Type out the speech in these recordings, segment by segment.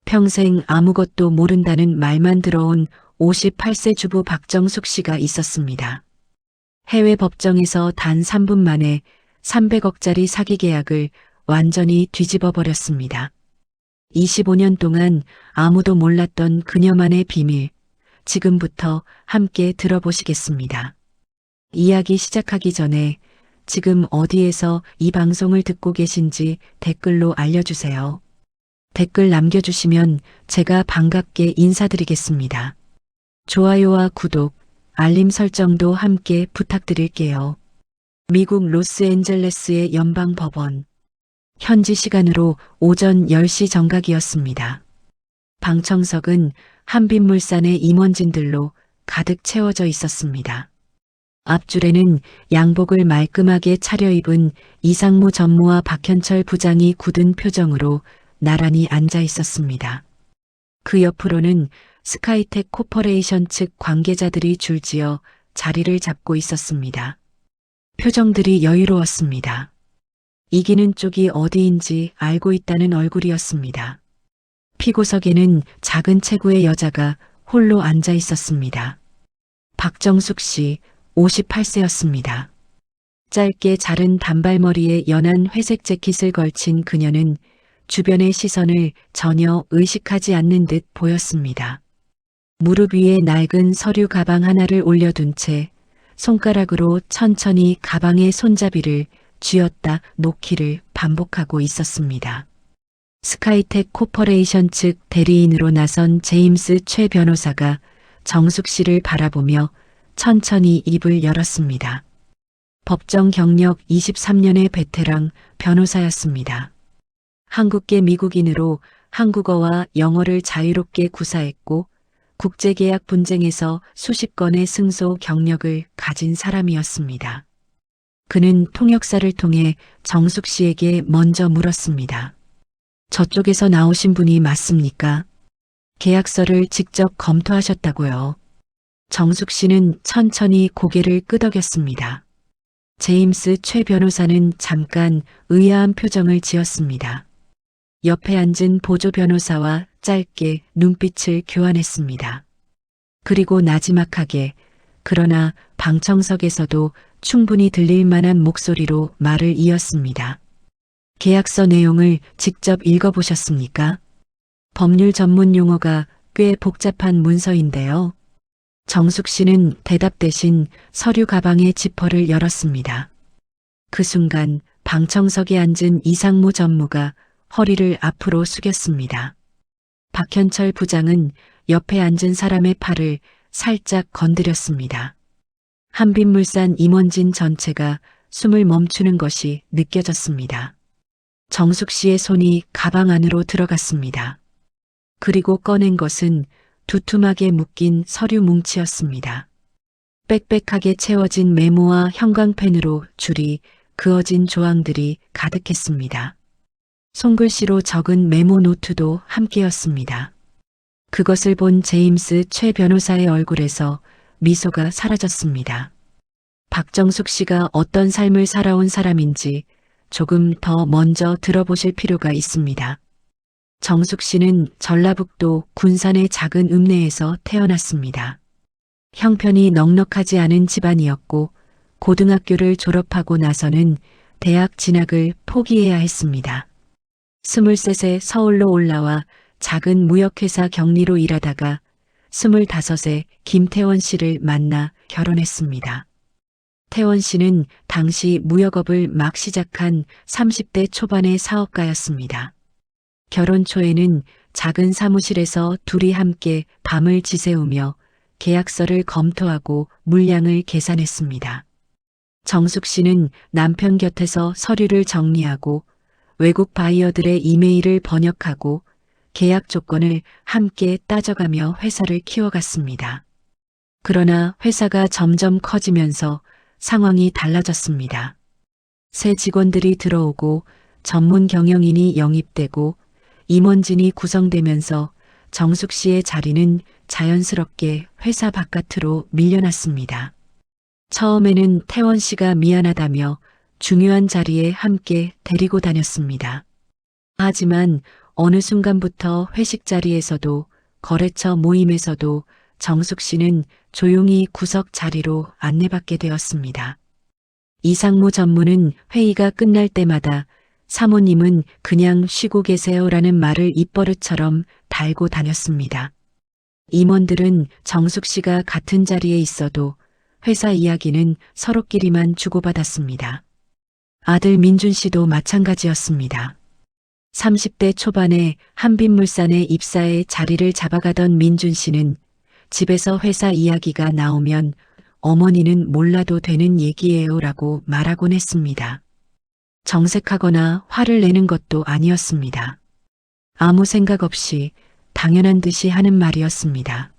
평생 아무것도 모른다는 말만 들어온 58세 주부 박정숙 씨가 있었습니다. 해외 법정에서 단 3분 만에 300억짜리 사기 계약을 완전히 뒤집어 버렸습니다. 25년 동안 아무도 몰랐던 그녀만의 비밀, 지금부터 함께 들어보시겠습니다. 이야기 시작하기 전에 지금 어디에서 이 방송을 듣고 계신지 댓글로 알려주세요. 댓글 남겨주시면 제가 반갑게 인사드리겠습니다. 좋아요와 구독, 알림 설정도 함께 부탁드릴게요. 미국 로스앤젤레스의 연방법원. 현지 시간으로 오전 10시 정각이었습니다. 방청석은 한빛물산의 임원진들로 가득 채워져 있었습니다. 앞줄에는 양복을 말끔하게 차려입은 이상무 전무와 박현철 부장이 굳은 표정으로 나란히 앉아 있었습니다. 그 옆으로는 스카이텍 코퍼레이션 측 관계자들이 줄지어 자리를 잡고 있었습니다. 표정들이 여유로웠습니다. 이기는 쪽이 어디인지 알고 있다는 얼굴이었습니다. 피고석에는 작은 체구의 여자가 홀로 앉아 있었습니다. 박정숙 씨, 58세였습니다. 짧게 자른 단발머리에 연한 회색 재킷을 걸친 그녀는 주변의 시선을 전혀 의식하지 않는 듯 보였습니다. 무릎 위에 낡은 서류 가방 하나를 올려둔 채 손가락으로 천천히 가방의 손잡이를 쥐었다 놓기를 반복하고 있었습니다. 스카이텍 코퍼레이션 측 대리인으로 나선 제임스 최 변호사가 정숙 씨를 바라보며 천천히 입을 열었습니다. 법정 경력 23년의 베테랑 변호사였습니다. 한국계 미국인으로 한국어와 영어를 자유롭게 구사했고 국제계약 분쟁에서 수십 건의 승소 경력을 가진 사람이었습니다. 그는 통역사를 통해 정숙 씨에게 먼저 물었습니다. 저쪽에서 나오신 분이 맞습니까? 계약서를 직접 검토하셨다고요. 정숙 씨는 천천히 고개를 끄덕였습니다. 제임스 최 변호사는 잠깐 의아한 표정을 지었습니다. 옆에 앉은 보조 변호사와 짧게 눈빛을 교환했습니다. 그리고 나지막하게, 그러나 방청석에서도 충분히 들릴 만한 목소리로 말을 이었습니다. 계약서 내용을 직접 읽어보셨습니까? 법률 전문 용어가 꽤 복잡한 문서인데요. 정숙 씨는 대답 대신 서류 가방의 지퍼를 열었습니다. 그 순간 방청석에 앉은 이상무 전무가 허리를 앞으로 숙였습니다. 박현철 부장은 옆에 앉은 사람의 팔을 살짝 건드렸습니다. 한빛물산 임원진 전체가 숨을 멈추는 것이 느껴졌습니다. 정숙 씨의 손이 가방 안으로 들어갔습니다. 그리고 꺼낸 것은 두툼하게 묶인 서류 뭉치였습니다. 빽빽하게 채워진 메모와 형광펜으로 줄이 그어진 조항들이 가득했습니다. 손글씨로 적은 메모 노트도 함께였습니다. 그것을 본 제임스 최 변호사의 얼굴에서 미소가 사라졌습니다. 박정숙 씨가 어떤 삶을 살아온 사람인지 조금 더 먼저 들어보실 필요가 있습니다. 정숙 씨는 전라북도 군산의 작은 읍내에서 태어났습니다. 형편이 넉넉하지 않은 집안이었고 고등학교를 졸업하고 나서는 대학 진학을 포기해야 했습니다. 23세 서울로 올라와 작은 무역회사 경리로 일하다가 25세 김태원 씨를 만나 결혼했습니다. 태원 씨는 당시 무역업을 막 시작한 30대 초반의 사업가였습니다. 결혼 초에는 작은 사무실에서 둘이 함께 밤을 지새우며 계약서를 검토하고 물량을 계산했습니다. 정숙 씨는 남편 곁에서 서류를 정리하고 외국 바이어들의 이메일을 번역하고 계약 조건을 함께 따져가며 회사를 키워갔습니다. 그러나 회사가 점점 커지면서 상황이 달라졌습니다. 새 직원들이 들어오고 전문 경영인이 영입되고 임원진이 구성되면서 정숙 씨의 자리는 자연스럽게 회사 바깥으로 밀려났습니다. 처음에는 태원 씨가 미안하다며 중요한 자리에 함께 데리고 다녔습니다. 하지만 어느 순간부터 회식 자리에서도 거래처 모임에서도 정숙 씨는 조용히 구석 자리로 안내받게 되었습니다. 이상무 전무는 회의가 끝날 때마다 사모님은 그냥 쉬고 계세요라는 말을 입버릇처럼 달고 다녔습니다. 임원들은 정숙 씨가 같은 자리에 있어도 회사 이야기는 서로끼리만 주고받았습니다. 아들 민준 씨도 마찬가지였습니다. 30대 초반에 한빛물산에 입사해 자리를 잡아가던 민준 씨는 집에서 회사 이야기가 나오면 어머니는 몰라도 되는 얘기예요라고 말하곤 했습니다. 정색하거나 화를 내는 것도 아니었습니다. 아무 생각 없이 당연한 듯이 하는 말이었습니다.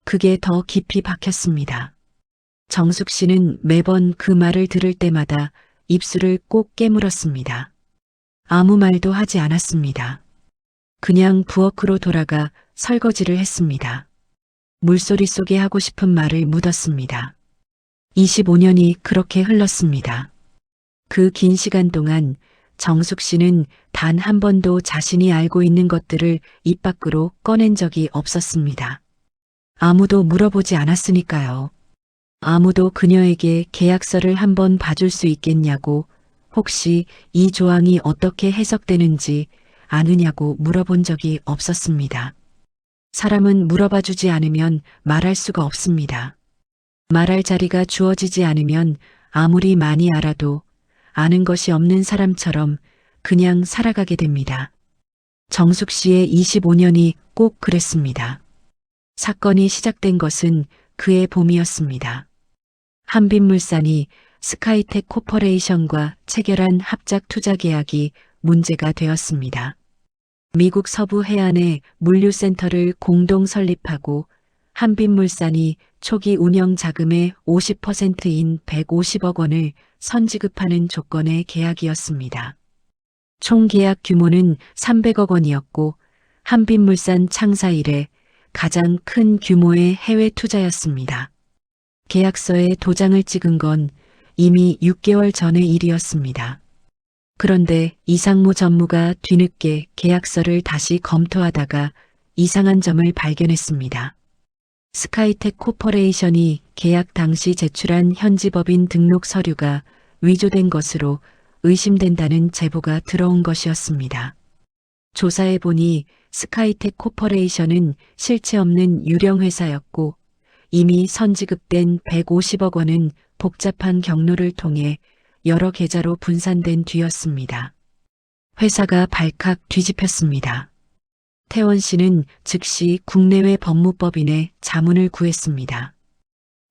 그게 더 깊이 박혔습니다. 정숙 씨는 매번 그 말을 들을 때마다 입술을 꼭 깨물었습니다. 아무 말도 하지 않았습니다. 그냥 부엌으로 돌아가 설거지를 했습니다. 물소리 속에 하고 싶은 말을 묻었습니다. 25년이 그렇게 흘렀습니다. 그 긴 시간 동안 정숙 씨는 단 한 번도 자신이 알고 있는 것들을 입 밖으로 꺼낸 적이 없었습니다. 아무도 물어보지 않았으니까요. 아무도 그녀에게 계약서를 한번 봐줄 수 있겠냐고, 혹시 이 조항이 어떻게 해석되는지 아느냐고 물어본 적이 없었습니다. 사람은 물어봐 주지 않으면 말할 수가 없습니다. 말할 자리가 주어지지 않으면 아무리 많이 알아도 아는 것이 없는 사람처럼 그냥 살아가게 됩니다. 정숙 씨의 25년이 꼭 그랬습니다. 사건이 시작된 것은 그해 봄이었습니다. 한빛물산이 스카이텍 코퍼레이션과 체결한 합작 투자 계약이 문제가 되었습니다. 미국 서부 해안에 물류센터를 공동 설립하고 한빛물산이 초기 운영 자금의 50%인 150억 원을 선지급하는 조건의 계약이었습니다. 총 계약 규모는 300억 원이었고 한빛물산 창사 이래 가장 큰 규모의 해외 투자였습니다. 계약서에 도장을 찍은 건 이미 6개월 전의 일이었습니다. 그런데 이상무 전무가 뒤늦게 계약서를 다시 검토하다가 이상한 점을 발견했습니다. 스카이텍 코퍼레이션이 계약 당시 제출한 현지 법인 등록 서류가 위조된 것으로 의심된다는 제보가 들어온 것이었습니다. 조사해 보니 스카이텍 코퍼레이션은 실체 없는 유령 회사였고 이미 선지급된 150억 원은 복잡한 경로를 통해 여러 계좌로 분산된 뒤였습니다. 회사가 발칵 뒤집혔습니다. 태원 씨는 즉시 국내외 법무법인에 자문을 구했습니다.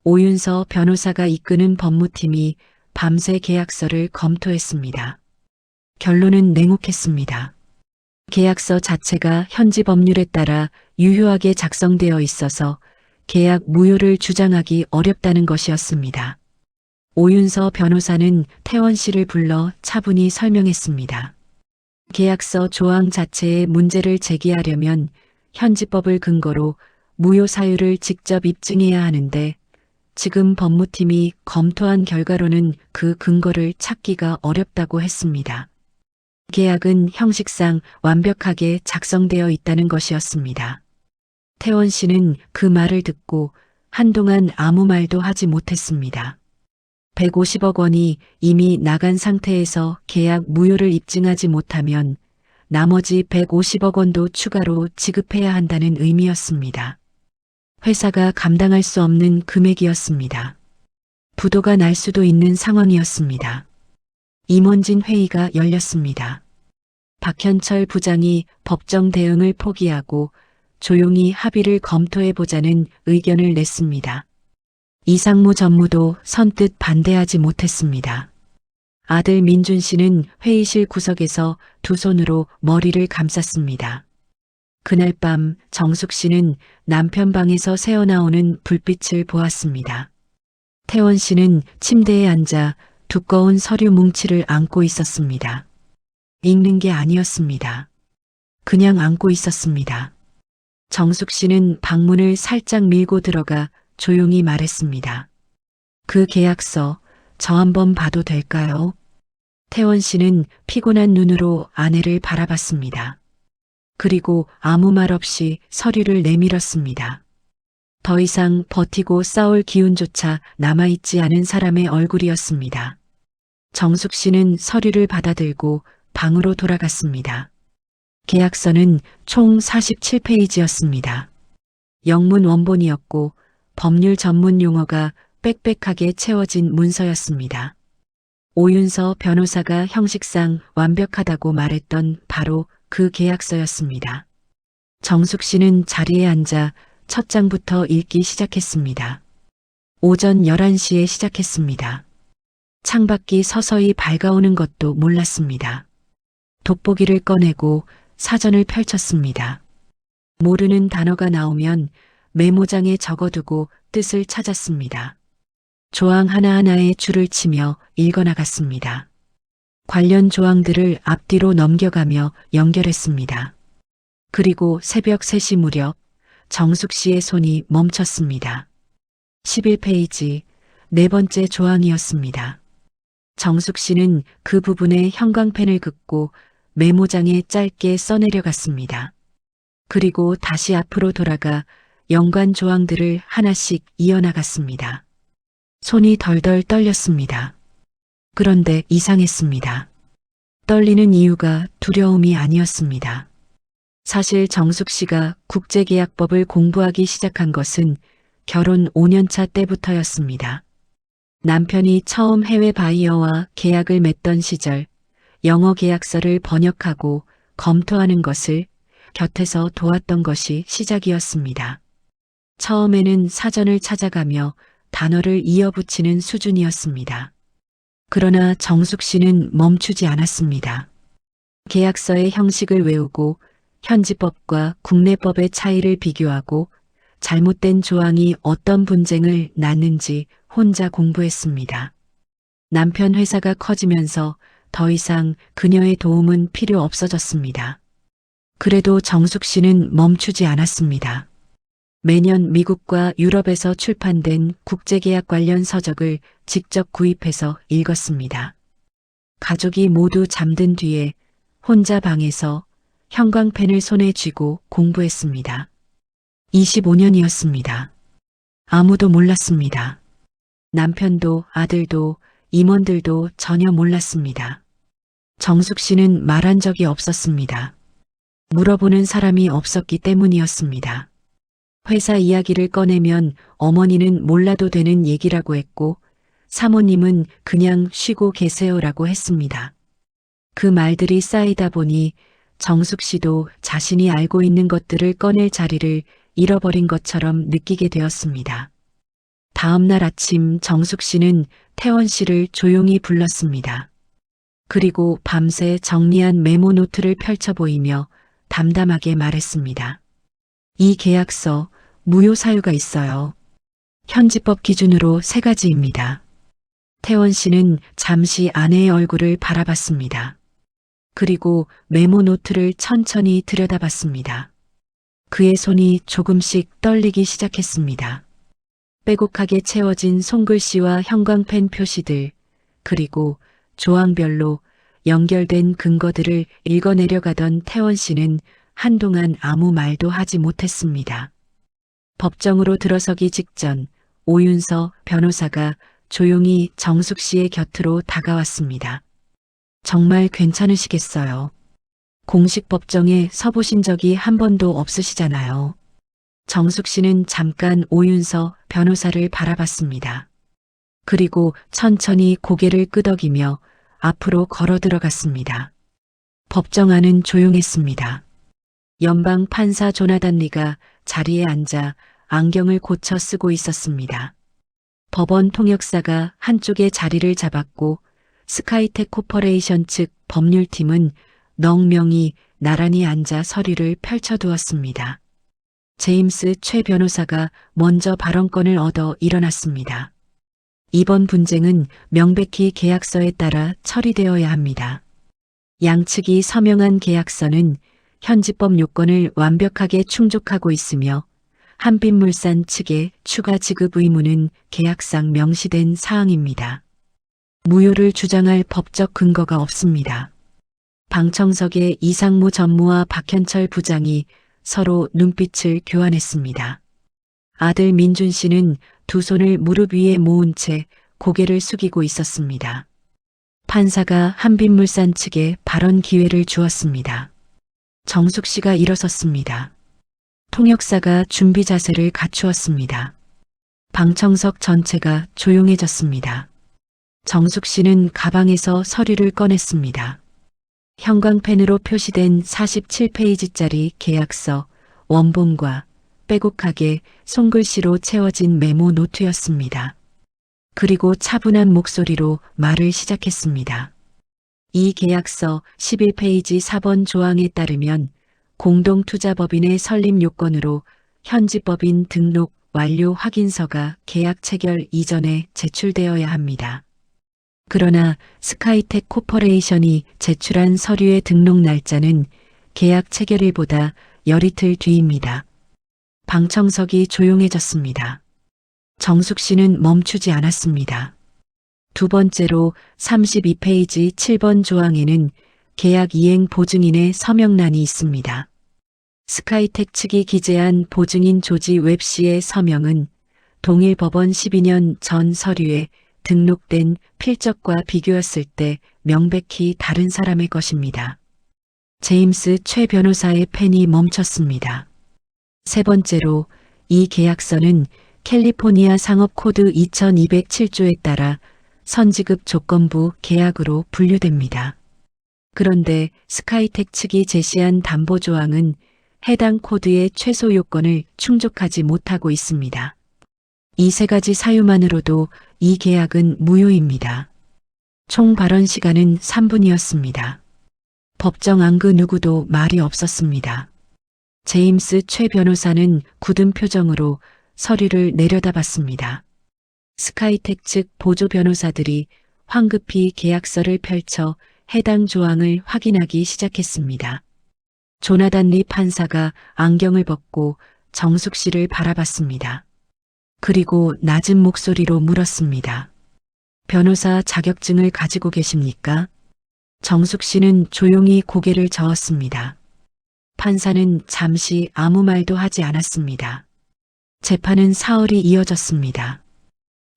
오윤서 변호사가 이끄는 법무팀이 밤새 계약서를 검토했습니다. 결론은 냉혹했습니다. 계약서 자체가 현지 법률에 따라 유효하게 작성되어 있어서 계약 무효를 주장하기 어렵다는 것이었습니다. 오윤서 변호사는 태원 씨를 불러 차분히 설명했습니다. 계약서 조항 자체에 문제를 제기하려면 현지법을 근거로 무효 사유를 직접 입증해야 하는데 지금 법무팀이 검토한 결과로는 그 근거를 찾기가 어렵다고 했습니다. 계약은 형식상 완벽하게 작성되어 있다는 것이었습니다. 태원 씨는 그 말을 듣고 한동안 아무 말도 하지 못했습니다. 150억 원이 이미 나간 상태에서 계약 무효를 입증하지 못하면 나머지 150억 원도 추가로 지급해야 한다는 의미였습니다. 회사가 감당할 수 없는 금액이었습니다. 부도가 날 수도 있는 상황이었습니다. 임원진 회의가 열렸습니다. 박현철 부장이 법정 대응을 포기하고 조용히 합의를 검토해보자는 의견을 냈습니다. 이상무 전무도 선뜻 반대하지 못했습니다. 아들 민준 씨는 회의실 구석에서 두 손으로 머리를 감쌌습니다. 그날 밤 정숙 씨는 남편 방에서 새어나오는 불빛을 보았습니다. 태원 씨는 침대에 앉아 두꺼운 서류 뭉치를 안고 있었습니다. 읽는 게 아니었습니다. 그냥 안고 있었습니다. 정숙 씨는 방문을 살짝 밀고 들어가 조용히 말했습니다. 그 계약서 저 한번 봐도 될까요? 태원 씨는 피곤한 눈으로 아내를 바라봤습니다. 그리고 아무 말 없이 서류를 내밀었습니다. 더 이상 버티고 싸울 기운조차 남아있지 않은 사람의 얼굴이었습니다. 정숙 씨는 서류를 받아들고 방으로 돌아갔습니다. 계약서는 총 47페이지였습니다. 영문 원본이었고 법률 전문 용어가 빽빽하게 채워진 문서였습니다. 오윤서 변호사가 형식상 완벽하다고 말했던 바로 그 계약서였습니다. 정숙 씨는 자리에 앉아 첫 장부터 읽기 시작했습니다. 오전 11시에 시작했습니다. 창밖이 서서히 밝아오는 것도 몰랐습니다. 돋보기를 꺼내고 사전을 펼쳤습니다. 모르는 단어가 나오면 메모장에 적어두고 뜻을 찾았습니다. 조항 하나하나에 줄을 치며 읽어나갔습니다. 관련 조항들을 앞뒤로 넘겨가며 연결했습니다. 그리고 새벽 3시 무렵 정숙 씨의 손이 멈췄습니다. 11페이지 네 번째 조항이었습니다. 정숙 씨는 그 부분에 형광펜을 긋고 메모장에 짧게 써내려갔습니다. 그리고 다시 앞으로 돌아가 연관 조항들을 하나씩 이어나갔습니다. 손이 덜덜 떨렸습니다. 그런데 이상했습니다. 떨리는 이유가 두려움이 아니었습니다. 사실 정숙 씨가 국제계약법을 공부하기 시작한 것은 결혼 5년차 때부터였습니다. 남편이 처음 해외 바이어와 계약을 맺던 시절 영어 계약서를 번역하고 검토하는 것을 곁에서 도왔던 것이 시작이었습니다. 처음에는 사전을 찾아가며 단어를 이어붙이는 수준이었습니다. 그러나 정숙 씨는 멈추지 않았습니다. 계약서의 형식을 외우고 현지법과 국내법의 차이를 비교하고 잘못된 조항이 어떤 분쟁을 낳는지 혼자 공부했습니다. 남편 회사가 커지면서 더 이상 그녀의 도움은 필요 없어졌습니다. 그래도 정숙 씨는 멈추지 않았습니다. 매년 미국과 유럽에서 출판된 국제계약 관련 서적을 직접 구입해서 읽었습니다. 가족이 모두 잠든 뒤에 혼자 방에서 형광펜을 손에 쥐고 공부했습니다. 25년이었습니다. 아무도 몰랐습니다. 남편도 아들도 임원들도 전혀 몰랐습니다. 정숙 씨는 말한 적이 없었습니다. 물어보는 사람이 없었기 때문이었습니다. 회사 이야기를 꺼내면 어머니는 몰라도 되는 얘기라고 했고 사모님은 그냥 쉬고 계세요라고 했습니다. 그 말들이 쌓이다 보니 정숙 씨도 자신이 알고 있는 것들을 꺼낼 자리를 잃어버린 것처럼 느끼게 되었습니다. 다음 날 아침 정숙 씨는 태원 씨를 조용히 불렀습니다. 그리고 밤새 정리한 메모 노트를 펼쳐 보이며 담담하게 말했습니다. 이 계약서 무효 사유가 있어요. 현지법 기준으로 3가지입니다. 태원 씨는 잠시 아내의 얼굴을 바라봤습니다. 그리고 메모 노트를 천천히 들여다봤습니다. 그의 손이 조금씩 떨리기 시작했습니다. 빼곡하게 채워진 손글씨와 형광펜 표시들, 그리고 조항별로 연결된 근거들을 읽어내려가던 태원 씨는 한동안 아무 말도 하지 못했습니다. 법정으로 들어서기 직전 오윤서 변호사가 조용히 정숙 씨의 곁으로 다가왔습니다. 정말 괜찮으시겠어요? 공식 법정에 서보신 적이 한 번도 없으시잖아요. 정숙 씨는 잠깐 오윤서 변호사를 바라봤습니다. 그리고 천천히 고개를 끄덕이며 앞으로 걸어 들어갔습니다. 법정 안은 조용했습니다. 연방 판사 조나단 리가 자리에 앉아 안경을 고쳐 쓰고 있었습니다. 법원 통역사가 한쪽에 자리를 잡았고 스카이텍 코퍼레이션 측 법률팀은 넉명이 나란히 앉아 서류를 펼쳐두었습니다. 제임스 최 변호사가 먼저 발언권을 얻어 일어났습니다. 이번 분쟁은 명백히 계약서에 따라 처리되어야 합니다. 양측이 서명한 계약서는 현지법 요건을 완벽하게 충족하고 있으며 한빛물산 측의 추가 지급 의무는 계약상 명시된 사항입니다. 무효를 주장할 법적 근거가 없습니다. 방청석의 이상무 전무와 박현철 부장이 서로 눈빛을 교환했습니다. 아들 민준 씨는 두 손을 무릎 위에 모은 채 고개를 숙이고 있었습니다. 판사가 한빛물산 측에 발언 기회를 주었습니다. 정숙 씨가 일어섰습니다. 통역사가 준비 자세를 갖추었습니다. 방청석 전체가 조용해졌습니다. 정숙 씨는 가방에서 서류를 꺼냈습니다. 형광펜으로 표시된 47페이지짜리 계약서 원본과 빼곡하게 손글씨로 채워진 메모 노트였습니다. 그리고 차분한 목소리로 말을 시작했습니다. 이 계약서 11페이지 4번 조항에 따르면 공동투자법인의 설립 요건으로 현지법인 등록 완료 확인서가 계약 체결 이전에 제출되어야 합니다. 그러나 스카이텍 코퍼레이션이 제출한 서류의 등록 날짜는 계약 체결일보다 열이틀 뒤입니다. 방청석이 조용해졌습니다. 정숙 씨는 멈추지 않았습니다. 두 번째로 32페이지 7번 조항에는 계약 이행 보증인의 서명란이 있습니다. 스카이텍 측이 기재한 보증인 조지 웹 씨의 서명은 동일 법원 12년 전 서류에 등록된 필적과 비교했을 때 명백히 다른 사람의 것입니다. 제임스 최 변호사의 펜이 멈췄습니다. 세 번째로 이 계약서는 캘리포니아 상업 코드 2207조에 따라 선지급 조건부 계약으로 분류됩니다. 그런데 스카이텍 측이 제시한 담보 조항은 해당 코드의 최소 요건을 충족하지 못하고 있습니다. 이 세 가지 사유만으로도 이 계약은 무효입니다. 총 발언 시간은 3분이었습니다. 법정 그 누구도 말이 없었습니다. 제임스 최 변호사는 굳은 표정으로 서류를 내려다봤습니다. 스카이텍 측 보조 변호사들이 황급히 계약서를 펼쳐 해당 조항을 확인하기 시작했습니다. 조나단 리 판사가 안경을 벗고 정숙 씨를 바라봤습니다. 그리고 낮은 목소리로 물었습니다. 변호사 자격증을 가지고 계십니까? 정숙 씨는 조용히 고개를 저었습니다. 판사는 잠시 아무 말도 하지 않았습니다. 재판은 사흘이 이어졌습니다.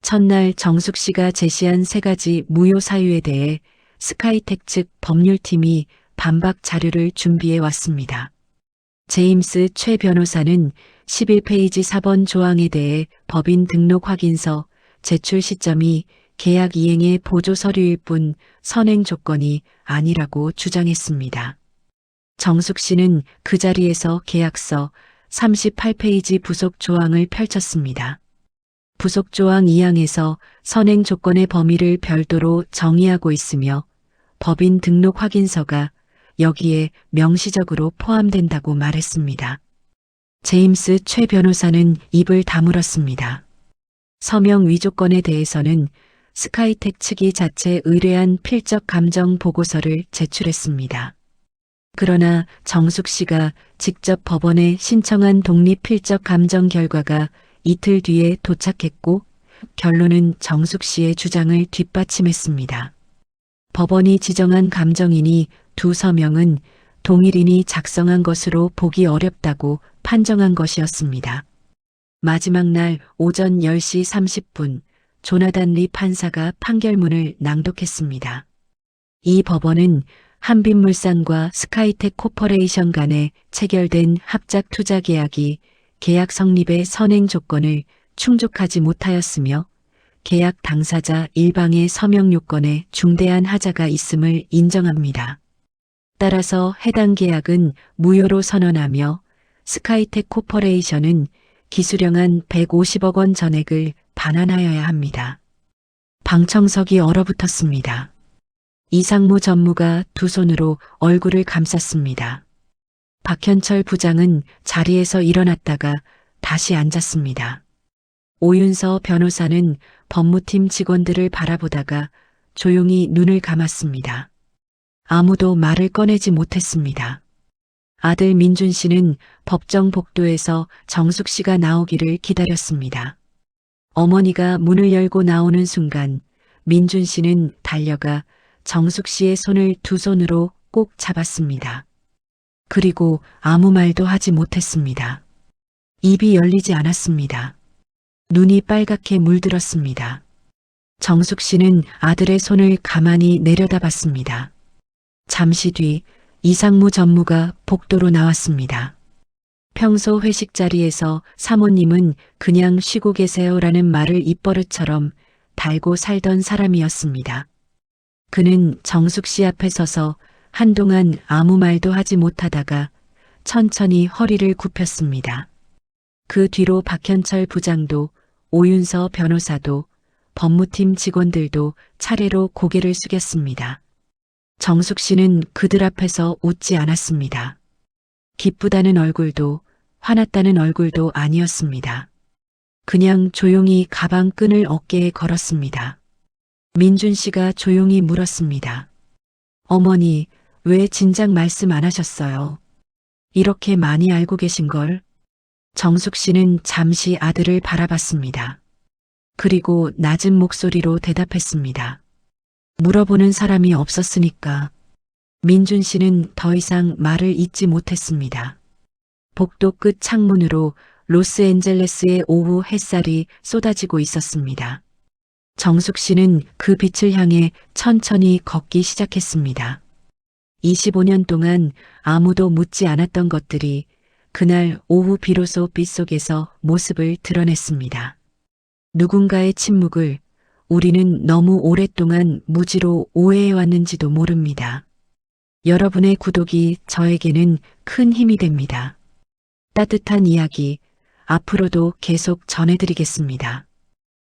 첫날 정숙 씨가 제시한 세 가지 무효 사유에 대해 스카이텍 측 법률팀이 반박 자료를 준비해 왔습니다. 제임스 최 변호사는 11페이지 4번 조항에 대해 법인 등록 확인서 제출 시점이 계약 이행의 보조 서류일 뿐 선행 조건이 아니라고 주장했습니다. 정숙 씨는 그 자리에서 계약서 38페이지 부속 조항을 펼쳤습니다. 부속 조항 2항에서 선행 조건의 범위를 별도로 정의하고 있으며 법인 등록 확인서가 여기에 명시적으로 포함된다고 말했습니다. 제임스 최 변호사는 입을 다물었습니다. 서명 위조건에 대해서는 스카이텍 측이 자체 의뢰한 필적 감정 보고서를 제출했습니다. 그러나 정숙 씨가 직접 법원에 신청한 독립 필적 감정 결과가 이틀 뒤에 도착했고 결론은 정숙 씨의 주장을 뒷받침했습니다. 법원이 지정한 감정인이 두 서명은 동일인이 작성한 것으로 보기 어렵다고 판정한 것이었습니다. 마지막 날 오전 10시 30분 조나단 리 판사가 판결문을 낭독했습니다. 이 법원은 한빛물산과 스카이텍 코퍼레이션 간에 체결된 합작 투자 계약이 계약 성립의 선행 조건을 충족하지 못하였으며 계약 당사자 일방의 서명 요건에 중대한 하자가 있음을 인정합니다. 따라서 해당 계약은 무효로 선언하며 스카이텍 코퍼레이션은 기수령한 150억 원 전액을 반환하여야 합니다. 방청석이 얼어붙었습니다. 이상무 전무가 두 손으로 얼굴을 감쌌습니다. 박현철 부장은 자리에서 일어났다가 다시 앉았습니다. 오윤서 변호사는 법무팀 직원들을 바라보다가 조용히 눈을 감았습니다. 아무도 말을 꺼내지 못했습니다. 아들 민준 씨는 법정 복도에서 정숙 씨가 나오기를 기다렸습니다. 어머니가 문을 열고 나오는 순간 민준 씨는 달려가 정숙 씨의 손을 두 손으로 꼭 잡았습니다. 그리고 아무 말도 하지 못했습니다. 입이 열리지 않았습니다. 눈이 빨갛게 물들었습니다. 정숙 씨는 아들의 손을 가만히 내려다봤습니다. 잠시 뒤 이상무 전무가 복도로 나왔습니다. 평소 회식 자리에서 사모님은 그냥 쉬고 계세요라는 말을 입버릇처럼 달고 살던 사람이었습니다. 그는 정숙 씨 앞에 서서 한동안 아무 말도 하지 못하다가 천천히 허리를 굽혔습니다. 그 뒤로 박현철 부장도 오윤서 변호사도 법무팀 직원들도 차례로 고개를 숙였습니다. 정숙 씨는 그들 앞에서 웃지 않았습니다. 기쁘다는 얼굴도 화났다는 얼굴도 아니었습니다. 그냥 조용히 가방 끈을 어깨에 걸었습니다. 민준 씨가 조용히 물었습니다. 어머니, 왜 진작 말씀 안 하셨어요? 이렇게 많이 알고 계신 걸? 정숙 씨는 잠시 아들을 바라봤습니다. 그리고 낮은 목소리로 대답했습니다. 물어보는 사람이 없었으니까. 민준 씨는 더 이상 말을 잇지 못했습니다. 복도 끝 창문으로 로스앤젤레스의 오후 햇살이 쏟아지고 있었습니다. 정숙 씨는 그 빛을 향해 천천히 걷기 시작했습니다. 25년 동안 아무도 묻지 않았던 것들이 그날 오후 비로소 빛 속에서 모습을 드러냈습니다. 누군가의 침묵을 우리는 너무 오랫동안 무지로 오해해왔는지도 모릅니다. 여러분의 구독이 저에게는 큰 힘이 됩니다. 따뜻한 이야기 앞으로도 계속 전해드리겠습니다.